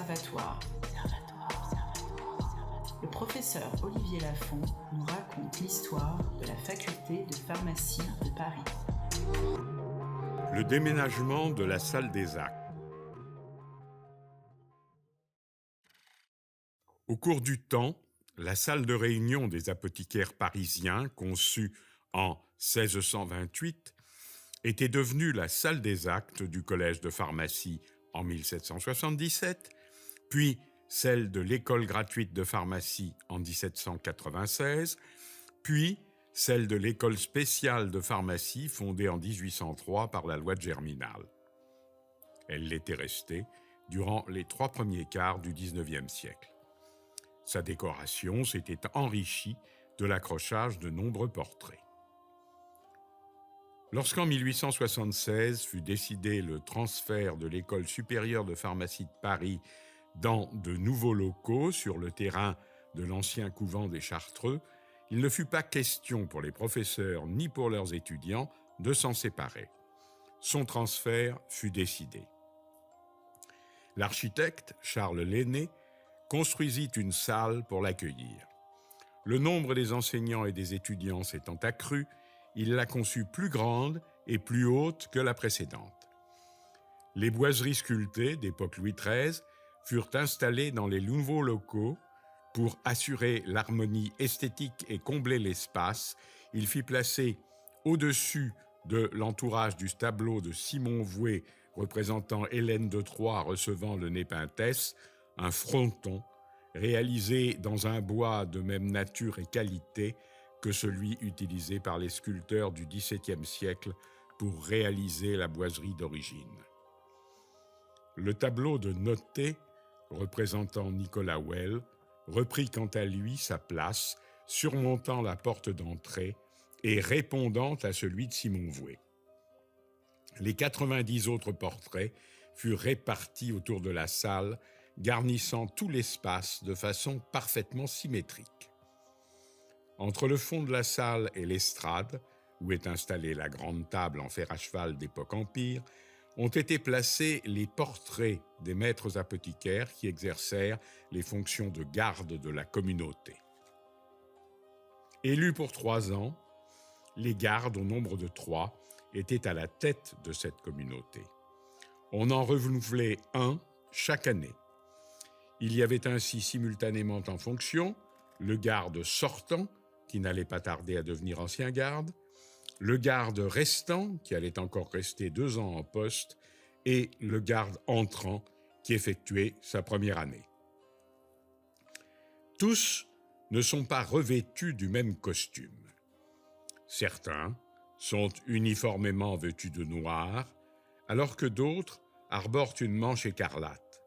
Observatoire. Le professeur Olivier Lafont nous raconte l'histoire de la faculté de pharmacie de Paris. Le déménagement de la salle des actes. Au cours du temps, la salle de réunion des apothicaires parisiens, conçue en 1628, était devenue la salle des actes du collège de pharmacie en 1777, puis celle de l'école gratuite de pharmacie en 1796, puis celle de l'école spéciale de pharmacie fondée en 1803 par la loi de Germinal. Elle l'était restée durant les 3 premiers quarts du XIXe siècle. Sa décoration s'était enrichie de l'accrochage de nombreux portraits. Lorsqu'en 1876 fut décidé le transfert de l'École supérieure de pharmacie de Paris dans de nouveaux locaux sur le terrain de l'ancien couvent des Chartreux, il ne fut pas question pour les professeurs ni pour leurs étudiants de s'en séparer. Son transfert fut décidé. L'architecte, Charles Lenné, construisit une salle pour l'accueillir. Le nombre des enseignants et des étudiants s'étant accru, il l'a conçue plus grande et plus haute que la précédente. Les boiseries sculptées d'époque Louis XIII furent installées dans les nouveaux locaux. Pour assurer l'harmonie esthétique et combler l'espace, il fit placer au-dessus de l'entourage du tableau de Simon Vouet représentant Hélène de Troie recevant le Népenthes, un fronton réalisé dans un bois de même nature et qualité que celui utilisé par les sculpteurs du XVIIe siècle pour réaliser la boiserie d'origine. Le tableau de Noté, représentant Nicolas Well, reprit quant à lui sa place, surmontant la porte d'entrée et répondant à celui de Simon Vouet. Les 90 autres portraits furent répartis autour de la salle, garnissant tout l'espace de façon parfaitement symétrique. Entre le fond de la salle et l'estrade, où est installée la grande table en fer à cheval d'époque Empire, ont été placés les portraits des maîtres apothicaires qui exercèrent les fonctions de garde de la communauté. Élus pour 3 ans, les gardes, au nombre de 3, étaient à la tête de cette communauté. On en renouvelait un chaque année. Il y avait ainsi simultanément en fonction le garde sortant, qui n'allait pas tarder à devenir ancien garde, le garde restant, qui allait encore rester 2 ans en poste, et le garde entrant, qui effectuait sa première année. Tous ne sont pas revêtus du même costume. Certains sont uniformément vêtus de noir, alors que d'autres arborent une manche écarlate.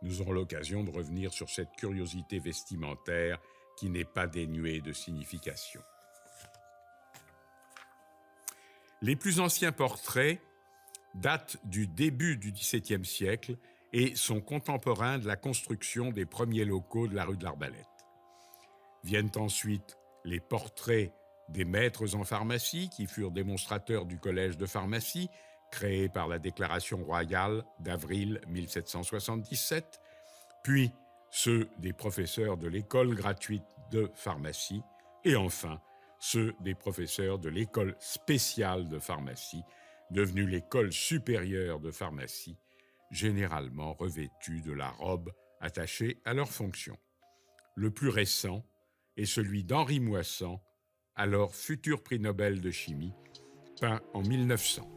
Nous aurons l'occasion de revenir sur cette curiosité vestimentaire qui n'est pas dénuée de signification. Les plus anciens portraits datent du début du XVIIe siècle et sont contemporains de la construction des premiers locaux de la rue de l'Arbalète. Viennent ensuite les portraits des maîtres en pharmacie qui furent démonstrateurs du collège de pharmacie, créé par la Déclaration royale d'avril 1777, puis ceux des professeurs de l'école gratuite de pharmacie et enfin ceux des professeurs de l'école spéciale de pharmacie, devenue l'école supérieure de pharmacie, généralement revêtus de la robe attachée à leur fonction. Le plus récent est celui d'Henri Moissan, alors futur prix Nobel de chimie, peint en 1900.